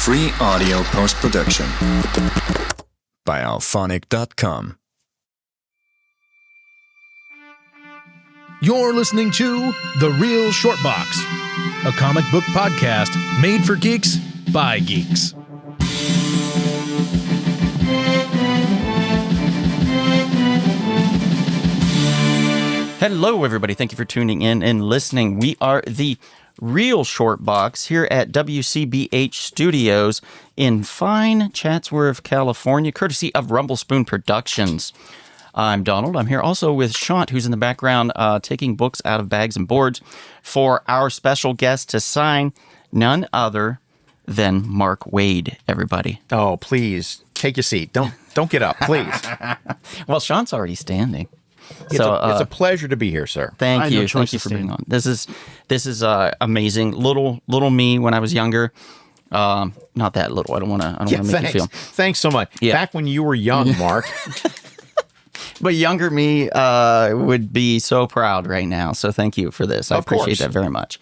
Free audio post-production by alphonic.com. You're listening to The Real Short Box, a comic book podcast made for geeks by geeks. Hello, everybody. Thank you for tuning in and listening. We are The Real Short Box here at WCBH Studios in fine Chatsworth, California, courtesy of Rumble Spoon Productions. I'm Donald. I'm here also with Shant, who's in the background taking books out of bags and boards for our special guest to sign, none other than Mark Waid, everybody. Oh, please, take your seat. Don't get up, please. Well, Shant's already standing. It's a pleasure to be here, sir. Thank you for being on. This is amazing. Little me when I was younger. Not that little. I don't want to make you feel. Thanks so much. Yeah. Back when you were young, Mark. But younger me would be so proud right now. So thank you for this. I appreciate that very much.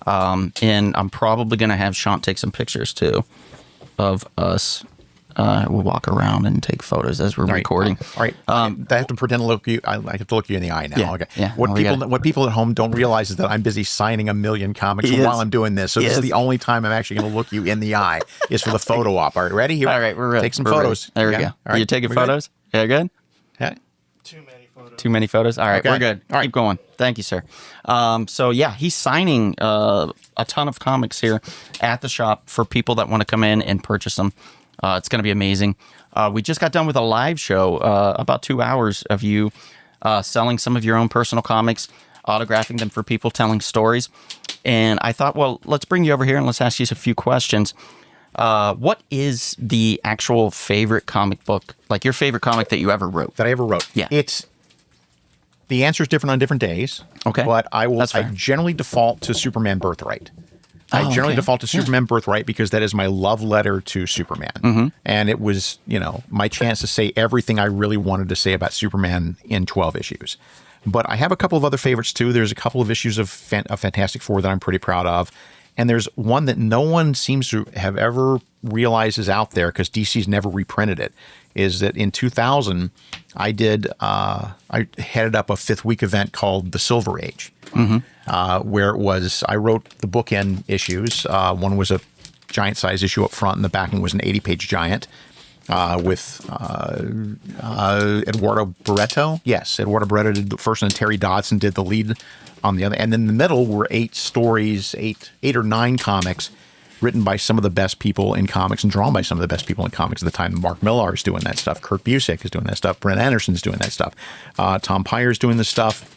And I'm probably going to have Shant take some pictures too of us. We'll walk around and take photos as we're recording. All right. I have to pretend to look you. I have to look you in the eye now. Yeah, okay. Yeah. What people at home don't realize is that I'm busy signing 1 million comics while I'm doing this. So this is the only time I'm actually going to look you in the eye is for the photo op. All right, ready? Here. All right, we're ready. Take some photos. Ready. There we go. All right. You taking photos? Yeah, good? Okay. Too many photos? All right, Okay. we're good. All right, keep going. Thank you, sir. So, yeah, he's signing a ton of comics here at the shop for people that want to come in and purchase them. It's going to be amazing. We just got done with a live show, about 2 hours of you selling some of your own personal comics, autographing them for people, telling stories. And I thought, well, let's bring you over here and let's ask you a few questions. What is the actual favorite comic book, like your favorite comic that you ever wrote? That I ever wrote. Yeah. The answer is different on different days. Okay. But I That's fair. generally default to Superman Birthright. I generally default to Superman Birthright because that is my love letter to Superman. Mm-hmm. And it was, my chance to say everything I really wanted to say about Superman in 12 issues. But I have a couple of other favorites too. There's a couple of issues of Fantastic Four that I'm pretty proud of. And there's one that no one seems to have ever realized is out there because DC's never reprinted it, is that in 2000, I headed up a fifth week event called The Silver Age, where I wrote the bookend issues. One was a giant size issue up front, and the back one was an 80-page giant with Eduardo Barreto. Yes, Eduardo Barreto did the first one, and Terry Dodson did the lead on the other. And then in the middle were 8 stories, eight or nine comics written by some of the best people in comics and drawn by some of the best people in comics at the time. Mark Millar is doing that stuff. Kurt Busiek is doing that stuff. Brent Anderson's doing that stuff. Tom Pyer's doing this stuff.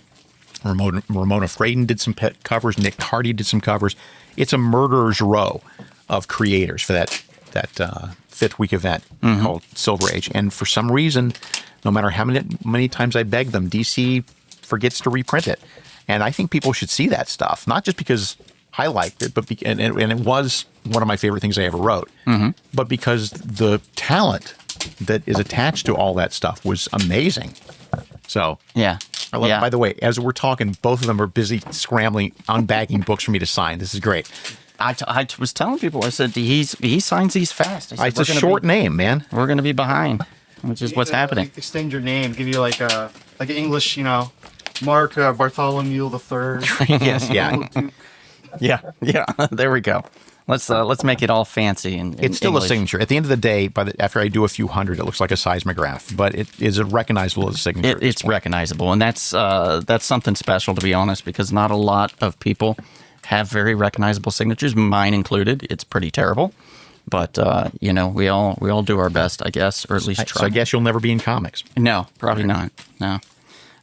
Ramona Fraden did some covers. Nick Hardy did some covers. It's a murderer's row of creators for that fifth week event called Silver Age. And for some reason, no matter how many times I beg them, DC forgets to reprint it. And I think people should see that stuff, not just because I liked it, but and it was one of my favorite things I ever wrote, but because the talent that is attached to all that stuff was amazing. So Yeah. I love. By the way, as we're talking, both of them are busy scrambling, unbagging books for me to sign. This is great. I was telling people, I said, he signs these fast. I said, It's a short name, man. We're going to be behind, which is what's happening. Like, extend your name, give you like an English, Mark Bartholomew the Third. Yes, yeah. Yeah. There we go. Let's make it all fancy and It's still English. a signature. At the end of the day, after I do a few hundred, it looks like a seismograph, but it is recognizable as a signature. It's recognizable, and that's something special, to be honest, because not a lot of people have very recognizable signatures, mine included. It's pretty terrible, but we all do our best, I guess, or at least try. So I guess you'll never be in comics. No, probably not. No.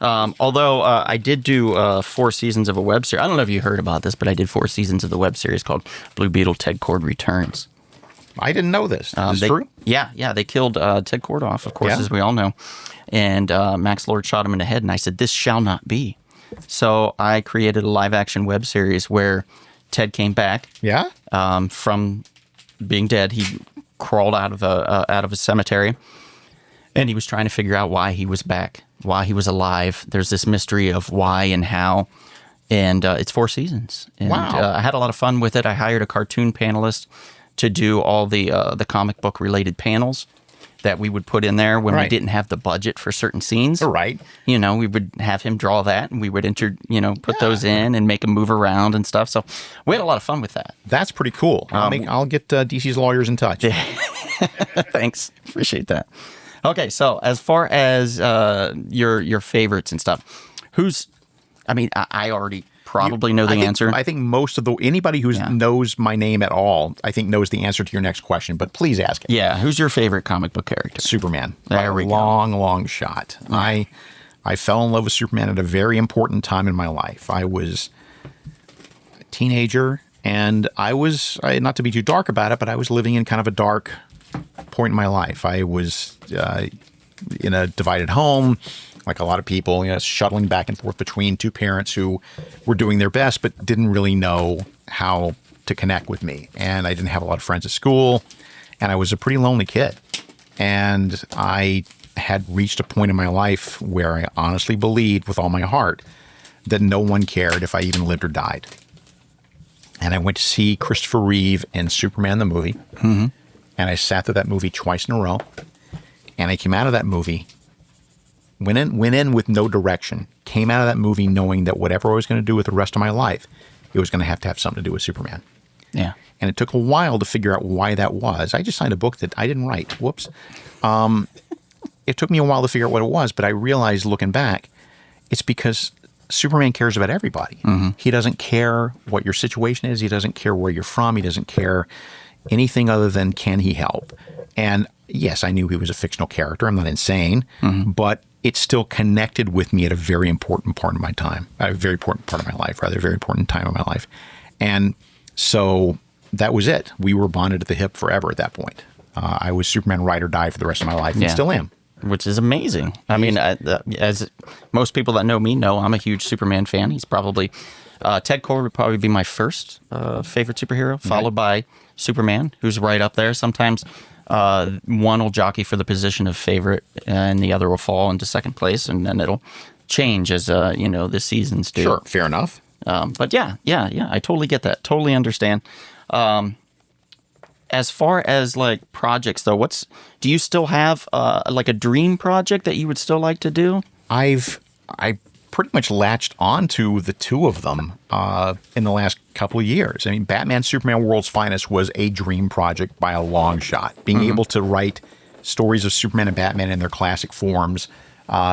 Although I did do 4 seasons of a web series. I don't know if you heard about this, but I did 4 seasons of the web series called Blue Beetle Ted Cord Returns. I didn't know this. Is this true? Yeah. They killed Ted Cord off, of course, as we all know. And Max Lord shot him in the head, and I said, this shall not be. So I created a live-action web series where Ted came back. Yeah? From being dead. He crawled out of a cemetery, and he was trying to figure out why he was back, why he was alive. There's this mystery of why and how, and it's 4 seasons. And, wow! I had a lot of fun with it. I hired a cartoon panelist to do all the comic book related panels that we would put in there when we Right. didn't have the budget for certain scenes. Right. You know, we would have him draw that, and we would put those in and make them move around and stuff. So we had a lot of fun with that. That's pretty cool. I'll get DC's lawyers in touch. Thanks, appreciate that. Okay, so as far as your favorites and stuff, I already probably know the answer. I think most of anybody who knows my name at all, I think knows the answer to your next question. But please ask it. Yeah, who's your favorite comic book character? Superman. There we go. Long shot. I fell in love with Superman at a very important time in my life. I was a teenager, and I was, not to be too dark about it, but I was living in kind of a dark point in my life. I was in a divided home, like a lot of people, shuttling back and forth between two parents who were doing their best, but didn't really know how to connect with me. And I didn't have a lot of friends at school, and I was a pretty lonely kid. And I had reached a point in my life where I honestly believed with all my heart that no one cared if I even lived or died. And I went to see Christopher Reeve in Superman the movie. Mm-hmm. And I sat through that movie twice in a row. And I came out of that movie, went in with no direction, came out of that movie knowing that whatever I was going to do with the rest of my life, it was going to have something to do with Superman. Yeah. And it took a while to figure out why that was. I just signed a book that I didn't write. Whoops. It took me a while to figure out what it was, but I realized looking back, it's because Superman cares about everybody. Mm-hmm. He doesn't care what your situation is. He doesn't care where you're from. He doesn't care anything other than can he help. And yes, I knew he was a fictional character. I'm not insane, but it still connected with me at a very important part of my time, a very important part of my life, rather, a very important time of my life. And so that was it. We were bonded at the hip forever at that point. I was Superman ride or die for the rest of my life, and still am. Which is amazing. I mean, as most people that know me know, I'm a huge Superman fan. He's probably Ted Kord would probably be my first favorite superhero, followed by Superman, who's right up there. Sometimes one will jockey for the position of favorite, and the other will fall into second place, and then it'll change as the seasons do. Sure, fair enough. But yeah, I totally get that. Totally understand. As far as like projects though, do you still have like a dream project that you would still like to do? I pretty much latched onto the two of them in the last couple of years. I mean, Batman Superman World's Finest was a dream project by a long shot. Being able to write stories of Superman and Batman in their classic forms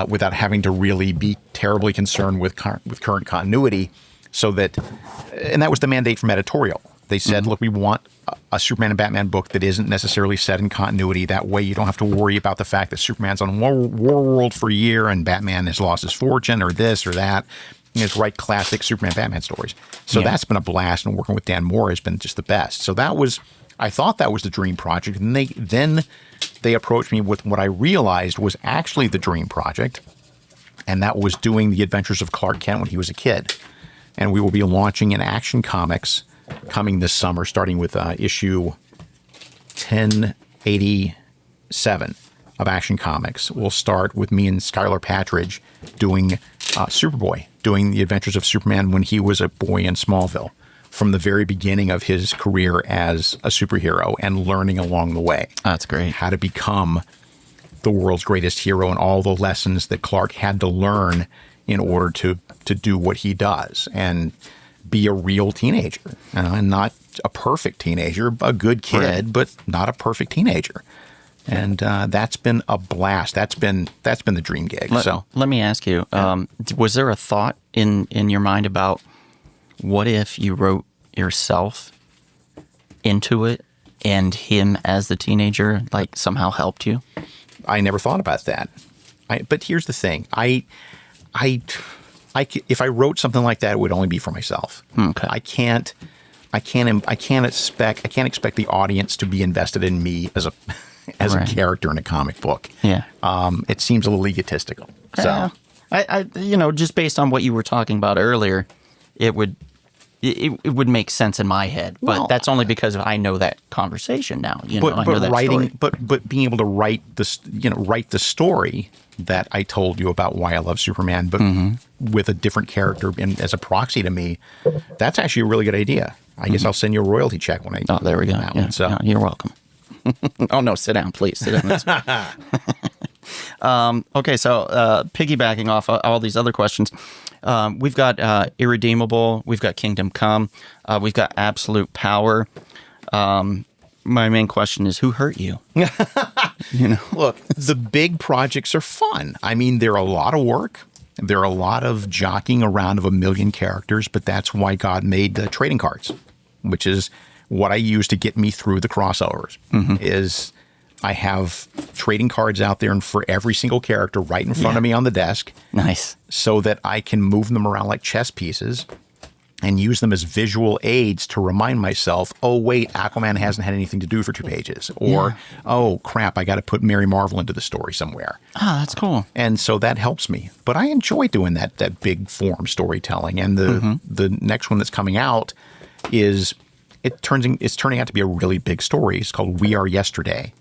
without having to really be terribly concerned with current continuity, and that was the mandate from editorial. They said, look, we want a Superman and Batman book that isn't necessarily set in continuity. That way you don't have to worry about the fact that Superman's on War World for a year and Batman has lost his fortune or this or that. You just write classic Superman Batman stories. So that's been a blast, and working with Dan Moore has been just the best. So I thought that was the dream project. And then they approached me with what I realized was actually the dream project. And that was doing the adventures of Clark Kent when he was a kid. And we will be launching an Action Comics coming this summer, starting with issue 1087 of Action Comics. We'll start with me and Skylar Patridge doing Superboy, doing the adventures of Superman when he was a boy in Smallville, from the very beginning of his career as a superhero and learning along the way. That's great. How to become the world's greatest hero and all the lessons that Clark had to learn in order to do what he does and be a real teenager, and not a perfect teenager, a good kid, but not a perfect teenager. And that's been a blast. That's been the dream gig. Let me ask you: was there a thought in your mind about what if you wrote yourself into it, and him as the teenager like somehow helped you? I never thought about that. But here's the thing: if I wrote something like that, it would only be for myself. Okay. I can't expect the audience to be invested in me as a character in a comic book. Yeah. It seems a little egotistical. So I just based on what you were talking about earlier, it would it would make sense in my head, but Well, that's only because I know that conversation now. I know but that writing, story. but being able to write this, write the story that I told you about why I love Superman, but with a different character and as a proxy to me, that's actually a really good idea. I guess I'll send you a royalty check when I. Oh, there we go. That Yeah, one, so. yeah, you're welcome. Oh no, sit down, please. Sit down. Okay, so piggybacking off all these other questions, we've got Irredeemable, we've got Kingdom Come, we've got Absolute Power. My main question is, who hurt you? Look, the big projects are fun. I mean, they're a lot of work. They're a lot of jockeying around of a million characters, but that's why God made the trading cards, which is what I use to get me through the crossovers. Is I have trading cards out there and for every single character right in front of me on the desk. Nice. So that I can move them around like chess pieces and use them as visual aids to remind myself, oh, wait, Aquaman hasn't had anything to do for 2 pages. Or, oh, crap, I got to put Mary Marvel into the story somewhere. Oh, that's cool. And so that helps me. But I enjoy doing that big form storytelling. And the next one that's coming out is it's turning out to be a really big story. It's called We Are Yesterday.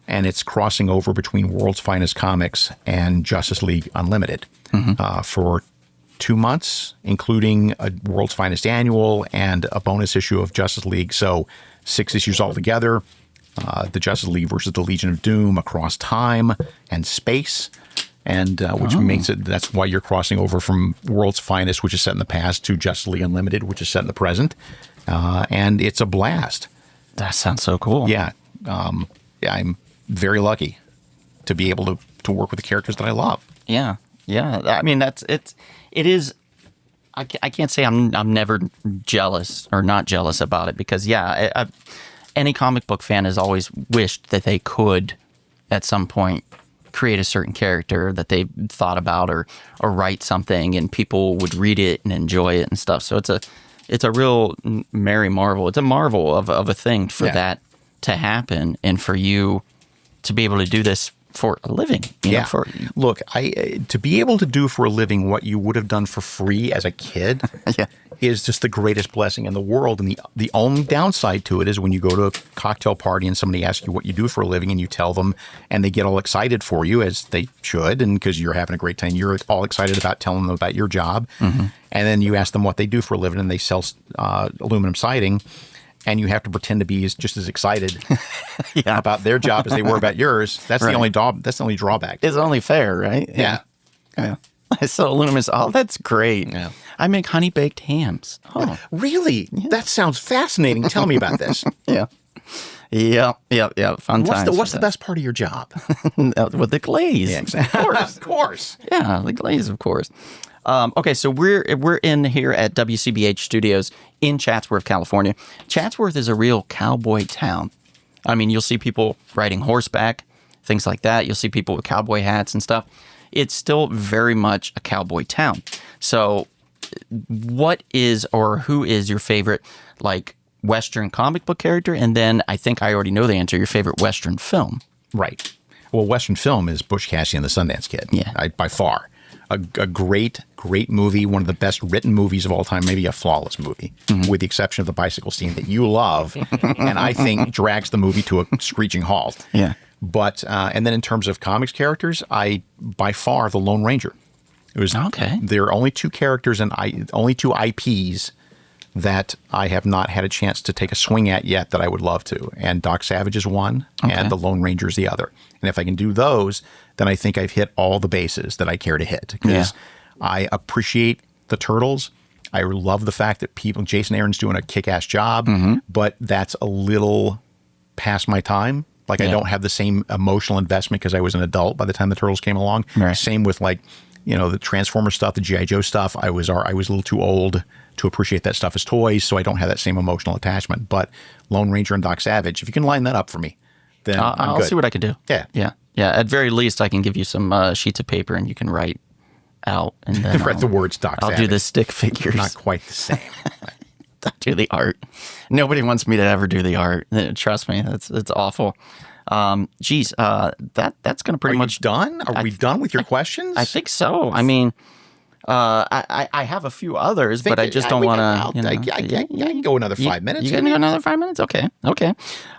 And it's crossing over between World's Finest Comics and Justice League Unlimited for 2 months, including a World's Finest Annual and a bonus issue of Justice League. So 6 issues altogether. The Justice League versus the Legion of Doom across time and space. And which makes it, that's why you're crossing over from World's Finest, which is set in the past, to Justice League Unlimited, which is set in the present. And it's a blast. That sounds so cool. Yeah. I'm very lucky to be able to work with the characters that I love. Yeah. Yeah. I mean, it is. I can't say I'm never jealous or not jealous about it because, any comic book fan has always wished that they could at some point create a certain character that they thought about or write something and people would read it and enjoy it and stuff. So it's a real Mary Marvel. It's a marvel of a thing for that to happen and for you to be able to do this for a living. Look, to be able to do for a living what you would have done for free as a kid is just the greatest blessing in the world. And the only downside to it is when you go to a cocktail party and somebody asks you what you do for a living and you tell them and they get all excited for you, as they should, and because you're having a great time, you're all excited about telling them about your job. And then you ask them what they do for a living and they sell aluminum siding. And you have to pretend to be just as excited about their job as they were about yours. That's the only That's the only drawback. It's only fair, right? Yeah. I sell aluminum. Oh, that's great. Yeah. I make honey baked hams. Oh, Really? Yeah. That sounds fascinating. Tell me about this. yeah. Fun times. What's the best part of your job? With the glaze. Yeah, exactly. Of course. Yeah, the glaze, of course. Okay, so we're in here at WCBH Studios in Chatsworth, California. Chatsworth is a real cowboy town. I mean, you'll see people riding horseback, things like that. You'll see people with cowboy hats and stuff. It's still very much a cowboy town. So what is or who is your favorite, like, Western comic book character? And then I think I already know the answer, your favorite Western film. Right. Well, Western film is Butch Cassidy and the Sundance Kid. Yeah. By far. A great movie, one of the best written movies of all time, maybe a flawless movie, with the exception of the bicycle scene that you love, and I think drags the movie to a screeching halt. Yeah. But, and then in terms of comics characters, by far, the Lone Ranger. It was, there are only 2 characters and only 2 IPs that I have not had a chance to take a swing at yet that I would love to. And Doc Savage is one, and the Lone Ranger is the other. And if I can do those, then I think I've hit all the bases that I care to hit. Because I appreciate the Turtles. I love the fact that Jason Aaron's doing a kick-ass job, but that's a little past my time. Like, I don't have the same emotional investment because I was an adult by the time the Turtles came along. Right. Same with, like, the Transformer stuff, the G.I. Joe stuff. I was a little too old to appreciate that stuff as toys, so I don't have that same emotional attachment. But Lone Ranger and Doc Savage, if you can line that up for me, then I'll see what I can do. Yeah. At very least, I can give you some sheets of paper and you can write out. And then Write the words Doc Savage. I'll do the stick figures. Not quite the same. I'll do the art. Nobody wants me to ever do the art. Trust me, it's awful. That's going to pretty much done. Are we done with your questions? I think so. I mean, I have a few others, but I just don't want to. I can go another 5 minutes. You can go another 5 minutes? Okay.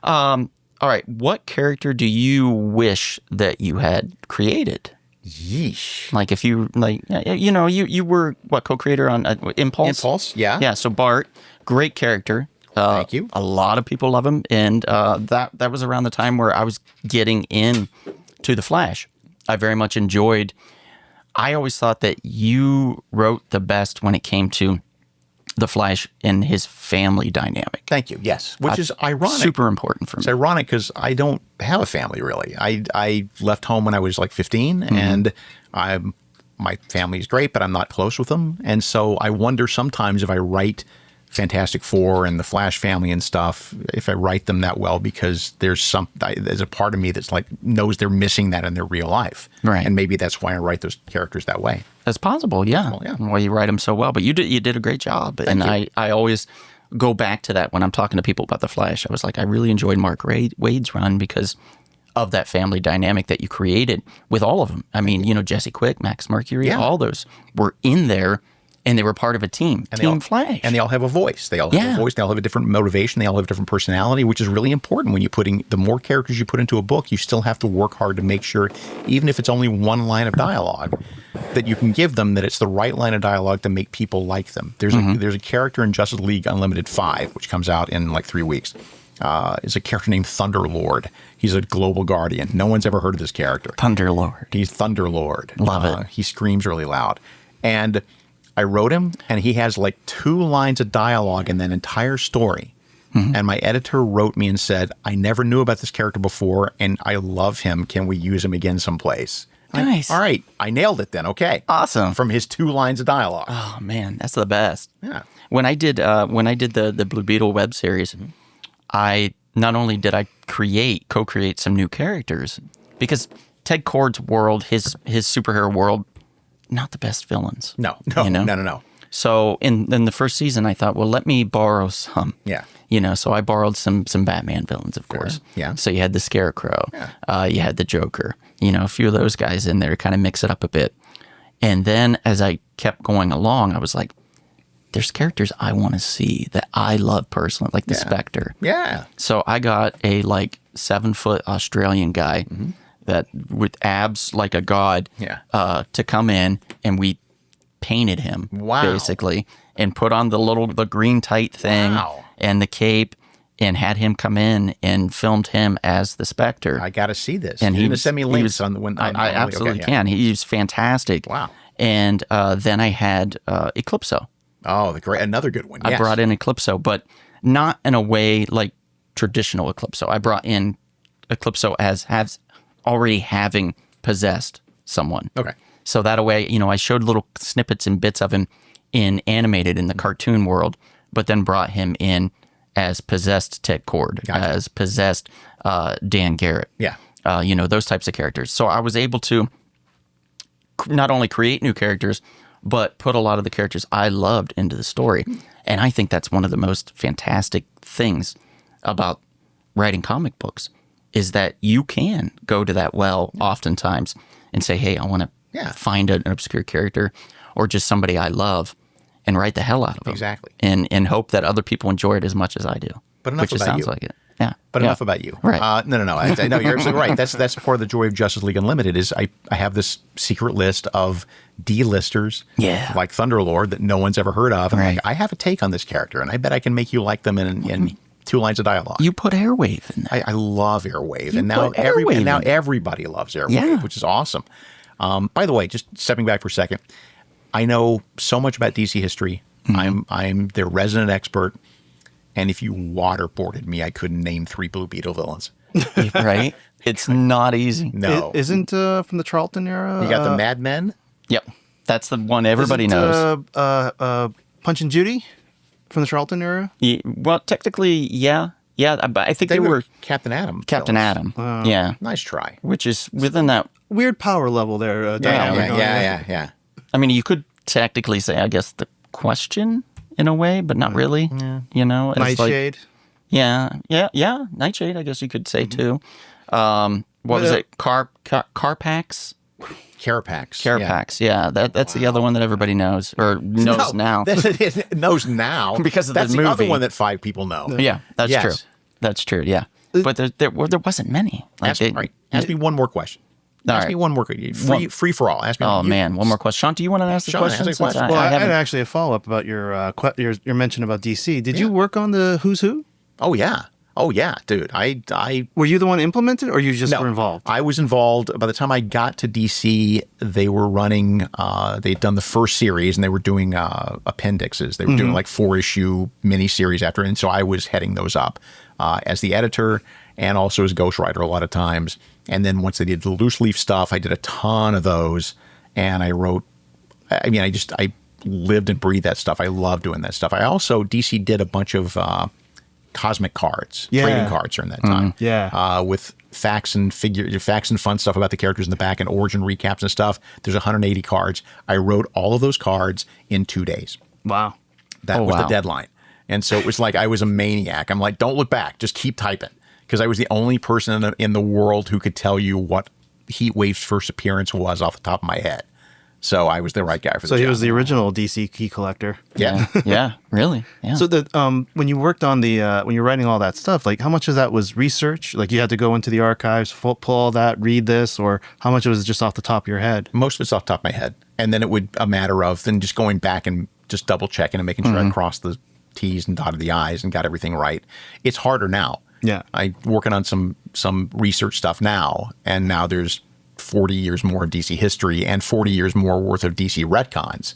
All right. What character do you wish that you had created? Yeesh. Like if you you were what co-creator on Impulse? Impulse, yeah. Yeah. So Bart, great character. Thank you. A lot of people love him, and that was around the time where I was getting in to the Flash. I very much enjoyed. I always thought that you wrote the best when it came to the Flash and his family dynamic. Thank you. Yes, which is ironic. Super important for me. It's ironic because I don't have a family really. I left home when I was like 15, and my family is great, but I'm not close with them, and so I wonder sometimes if I write Fantastic Four and the Flash family and stuff, if I write them that well, because there's a part of me that's like knows they're missing that in their real life, right? And maybe that's why I write those characters that way. That's possible, yeah. Well, yeah. Well, you write them so well, but you did a great job, and I always go back to that when I'm talking to people about the Flash. I was like, I really enjoyed Mark Waid's run because of that family dynamic that you created with all of them. I mean, Jesse Quick, Max Mercury, all those were in there. And they were part of a team, Team Flash. And they all have a voice. They all have a voice. They all have a different motivation. They all have a different personality, which is really important when the more characters you put into a book, you still have to work hard to make sure, even if it's only one line of dialogue, that you can give them that it's the right line of dialogue to make people like them. There's a character in Justice League Unlimited 5, which comes out in like 3 weeks. Is a character named Thunderlord. He's a global guardian. No one's ever heard of this character. Thunderlord. He's Thunderlord. Love it. He screams really loud. And I wrote him, and he has like 2 lines of dialogue in that entire story. And my editor wrote me and said, I never knew about this character before, and I love him. Can we use him again someplace? Nice. All right. I nailed it then. Okay. Awesome. From his 2 lines of dialogue. Oh, man. That's the best. Yeah. When I did the Blue Beetle web series, I not only did I co-create some new characters, because Ted Kord's world, his superhero world, not the best villains. No. So in the first season, I thought, well, let me borrow some. Yeah. So I borrowed some Batman villains, of course. Yeah. So you had the Scarecrow. Yeah. You had the Joker. A few of those guys in there to kind of mix it up a bit. And then as I kept going along, I was like, there's characters I want to see that I love personally, like the Spectre. Yeah. So I got a 7-foot Australian guy that with abs like a god to come in, and we painted him basically and put on the green tight thing and the cape and had him come in and filmed him as the Spectre. I got to see this. And he was send me links on the when I absolutely can. He was fantastic. Wow. And then I had Eclipso. Oh, another good one. I brought in Eclipso, but not in a way like traditional Eclipso. I brought in Eclipso as already having possessed someone. Okay. So that way, I showed little snippets and bits of him animated in the cartoon world, but then brought him in as possessed Ted Kord, as possessed Dan Garrett. Yeah. Those types of characters. So I was able to not only create new characters, but put a lot of the characters I loved into the story. And I think that's one of the most fantastic things about writing comic books is that you can go to that well oftentimes and say, hey, I want to find an obscure character or just somebody I love and write the hell out of them. Exactly. And hope that other people enjoy it as much as I do. But enough which about sounds you. like it. Yeah. But enough about you. Right. No. I know you're absolutely right. That's part of the joy of Justice League Unlimited is I have this secret list of D-listers like Thunderlord that no one's ever heard of. And like, I have a take on this character, and I bet I can make you like them in 2 lines of dialogue. You put Airwave in there. I love Airwave. And now everybody loves Airwave, which is awesome. By the way, just stepping back for a second, I know so much about DC history. I'm their resident expert. And if you waterboarded me, I couldn't name 3 Blue Beetle villains. Right? It's not easy. No. Isn't from the Charlton era? You got the Mad Men? Yep. That's the one everybody knows. Punch and Judy from the Charlton era? Well, technically, yeah. Yeah, but I think they were Captain Atom. Captain Atom. Yeah. Nice try. Which is within that. Weird power level there. Yeah. I mean, you could technically say, I guess, the Question in a way, but not really. Yeah. Nightshade. Yeah. Nightshade, I guess you could say too. What was it? Carpax? Carapax. Carapax, yeah. That's the other one that everybody knows or knows now. Knows now Because of that's the the other movie. one that 5 people know. Yeah, that's Yes. true. That's true, yeah. But there wasn't many. Ask me one more question. All Ask right. me one more question. Free for all. Ask me. Oh, man. One more question. Sean, do you want to ask the Sean, question? ask the Since question. Well, I had haven't- actually a follow up about your mention about DC. Did you work on the Who's Who? Oh yeah, dude. I Were you the one implemented, or you just no, were involved? I was involved. By the time I got to DC, they were running. They'd done the first series, and they were doing appendixes. They were doing like 4-issue miniseries after, and so I was heading those up as the editor and also as ghostwriter a lot of times. And then once they did the loose leaf stuff, I did a ton of those, and I wrote. I mean, I lived and breathed that stuff. I love doing that stuff. I also DC did a bunch of cosmic cards, trading cards during that time. With facts and fun stuff about the characters in the back and origin recaps and stuff. There's 180 cards. I wrote all of those cards in 2 days. Wow. That was wow. the deadline. And so it was like I was a maniac. I'm like, don't look back. Just keep typing. Because I was the only person in the world who could tell you what Heatwave's first appearance was off the top of my head. So I was the right guy for the So job. he was the original DC key collector. Yeah. Yeah, really. Yeah. So when you worked on the when you're writing all that stuff, like how much of that was research? Like you had to go into the archives, pull all that, read this, or how much was just off the top of your head? Most of it's off the top of my head. And then it would a matter of then just going back and just double checking and making sure I crossed the T's and dotted the I's and got everything right. It's harder now. Yeah. I'm working on some research stuff now, and now there's 40 years more of DC history and 40 years more worth of DC retcons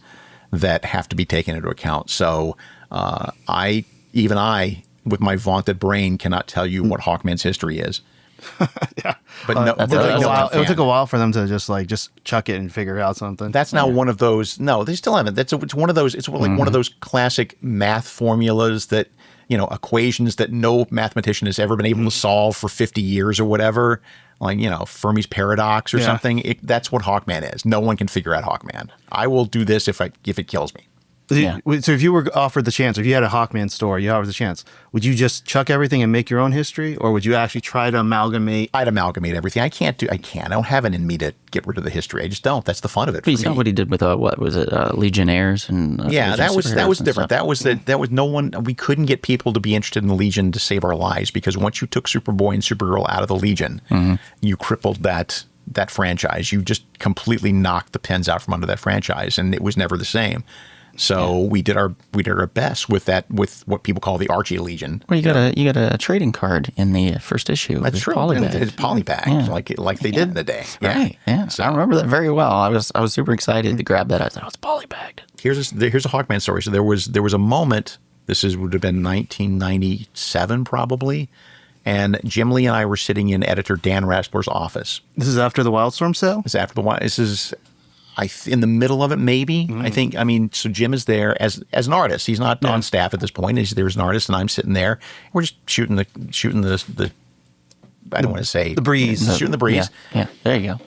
that have to be taken into account. So I, with my vaunted brain, cannot tell you what Hawkman's history is. Yeah. But no, that's- really that's no a one It can. took a while for them to just chuck it and figure out something. That's now one of those. No, they still haven't. It's one of those. It's like one of those classic math formulas that, equations that no mathematician has ever been able to solve for 50 years or whatever. Like, Fermi's paradox or Yeah. something. That's what Hawkman is. No one can figure out Hawkman. I will do this if it kills me. Yeah. So if you were offered the chance, if you had a Hawkman store, you offered the chance, would you just chuck everything and make your own history, or would you actually try to amalgamate? I'd amalgamate everything. I can't. I don't have it in me to get rid of the history. I just don't. That's the fun of it. But you for saw me. what he did with what was it, Legionnaires and Yeah, Legion that was Superheroes different. and That was no one. We couldn't get people to be interested in the Legion to save our lives because once you took Superboy and Supergirl out of the Legion, you crippled that franchise. You just completely knocked the pins out from under that franchise, and it was never the same. So we did our best with what people call the Archie Legion. Well, you got a trading card in the first issue. That's true. It's polybagged like they did in the day. Yeah. Right. Yeah. So I remember that very well. I was super excited to grab that. I thought it was polybagged. Here's a Hawkman story. So there was a moment. Would have been 1997 probably, and Jim Lee and I were sitting in editor Dan Raspler's office. This is after the Wildstorm sale? This is after the one. This is in the middle of it, maybe. I think. I mean, so Jim is there as an artist. He's not on staff at this point. He's there as an artist, and I'm sitting there. We're just shooting the. I don't want to say the breeze. Shooting the breeze. Yeah. There you go.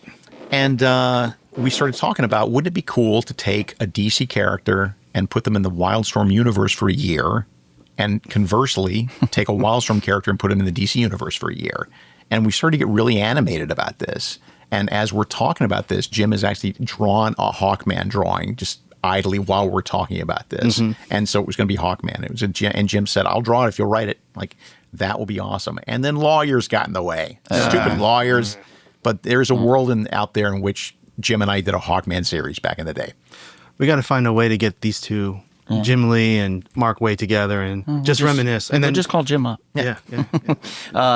And we started talking about, wouldn't it be cool to take a DC character and put them in the Wildstorm universe for a year, and conversely, take a Wildstorm character and put him in the DC universe for a year? And we started to get really animated about this. And as we're talking about this, Jim has actually drawn a Hawkman drawing just idly while we're talking about this. And so it was going to be Hawkman. It was and Jim said, "I'll draw it if you'll write it." Like, that will be awesome. And then lawyers got in the way. Stupid lawyers. But there's a world out there in which Jim and I did a Hawkman series back in the day. We got to find a way to get these two, Jim Lee and Mark Waid, together and just reminisce. And then just call Jim up. Yeah.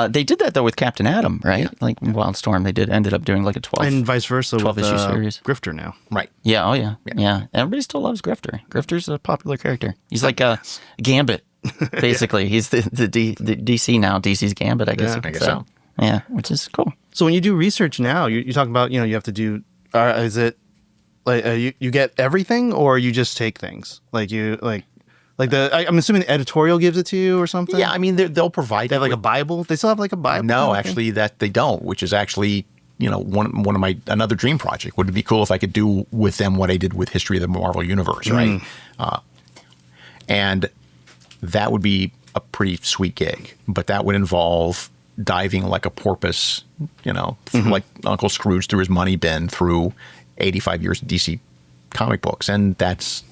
They did that though with Captain Atom, right? Like Wildstorm, they ended up doing like a 12. And vice versa 12 with issue series. Grifter now. Right. Yeah. Oh yeah. Yeah. Everybody still loves Grifter. Grifter's a popular character. He's like a Gambit, basically. He's the DC now. DC's Gambit, I guess. Yeah, you could I guess say. so. Yeah, which is cool. So when you do research now, you talk about, you have to do, is it like you get everything, or you just take things? Like I'm assuming the editorial gives it to you or something? Yeah, I mean, they'll provide. They have like a Bible? They still have like a Bible? No, actually, that they don't, which is actually, one of my another dream project. Would it be cool if I could do with them what I did with History of the Marvel Universe, right? And that would be a pretty sweet gig, but that would involve diving like a porpoise, like Uncle Scrooge through his money bin through 85 years of DC comic books, and that's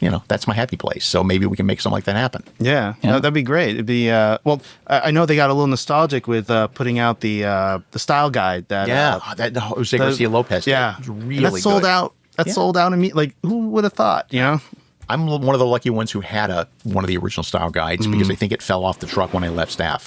my happy place. So maybe we can make something like that happen. Yeah. That'd be great. It'd be well. I know they got a little nostalgic with putting out the style guide. That that Jose Garcia Lopez. Yeah, was really and that sold good. out. That sold out immediately. Like, who would have thought? I'm one of the lucky ones who had one of the original style guides because I think it fell off the truck when I left staff.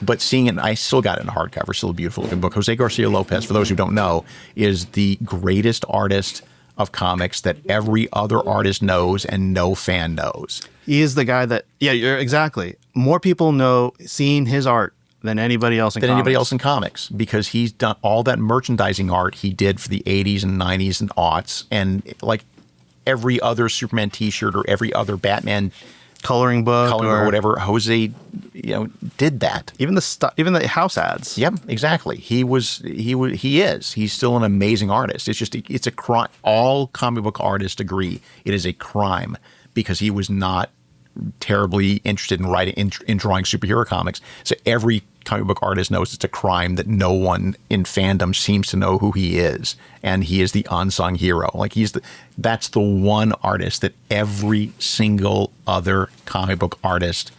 But seeing it, I still got it in hardcover. Still a beautiful looking book. Jose Garcia Lopez, for those who don't know, is the greatest artist of comics that every other artist knows and no fan knows. He is the guy that, you're exactly. More people know seeing his art than anybody else in comics. Because he's done all that merchandising art he did for the 80s and 90s and aughts, and like every other Superman t-shirt or every other Batman coloring book or whatever, Jose did that. Even the house ads. Yep, exactly. He's still an amazing artist. It's a crime. All comic book artists agree it is a crime because he was not terribly interested in writing in drawing superhero comics. So every comic book artist knows it's a crime that no one in fandom seems to know who he is, and he is the unsung hero. Like that's the one artist that every single other comic book artist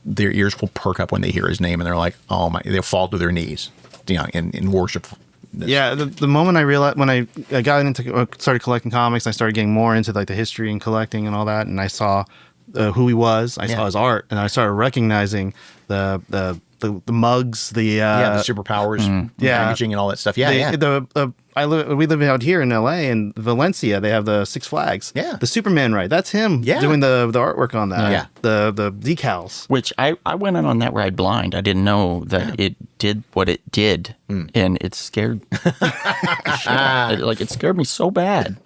their ears will perk up when they hear his name, and they're like, oh my, they'll fall to their knees, in worship. Yeah, the moment I realized, when I got into started collecting comics, I started getting more into like the history and collecting and all that, and I saw who he was. I saw his art, and I started recognizing the mugs, the superpowers, packaging, and all that stuff. We live out here in LA, and Valencia. They have the Six Flags. Yeah, the Superman ride. That's him doing the artwork on that. Yeah, the decals. Which I went in on that ride blind. I didn't know that it did what it did, and it scared. It scared me so bad.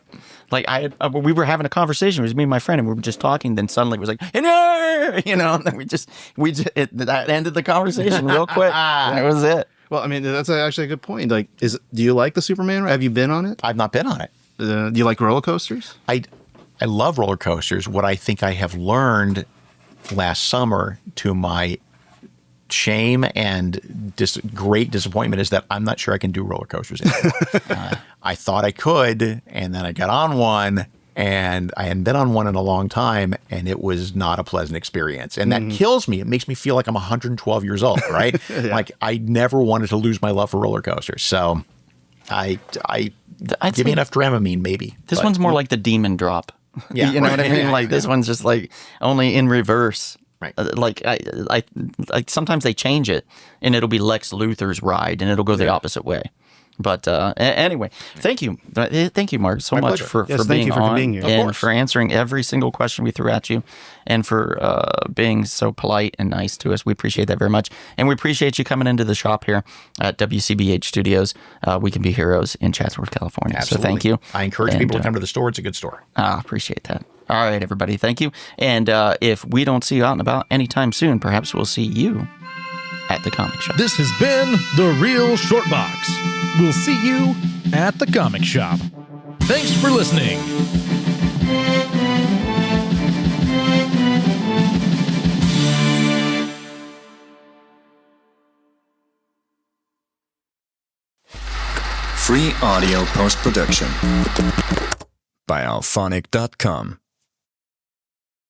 Like we were having a conversation. It was me and my friend, and we were just talking. Then suddenly it was like, and then that ended the conversation real quick. That was it. Well, I mean, that's actually a good point. Like, do you like the Superman ride? Have you been on it? I've not been on it. Do you like roller coasters? I love roller coasters. What I think I have learned last summer, to my shame and great disappointment, is that I'm not sure I can do roller coasters anymore. I thought I could, and then I got on one, and I hadn't been on one in a long time, and it was not a pleasant experience. And that kills me. It makes me feel like I'm 112 years old, right? Like I never wanted to lose my love for roller coasters. So I'd give me enough Dramamine, maybe. This one's more like the demon drop. Yeah, you know what I mean? Like this one's just like only in reverse. Right. Like I sometimes they change it, and it'll be Lex Luthor's ride, and it'll go the opposite way. But anyway, thank you, Mark, so much for being on here. and for answering every single question we threw at you, and for being so polite and nice to us. We appreciate that very much, and we appreciate you coming into the shop here at WCBH Studios. We Can Be Heroes in Chatsworth, California. Absolutely. So thank you. I encourage people to come to the store. It's a good store. Appreciate that. All right, everybody, thank you. And if we don't see you out and about anytime soon, perhaps we'll see you at the comic shop. This has been The Real Short Box. We'll see you at the comic shop. Thanks for listening. Free audio post-production by alphonic.com.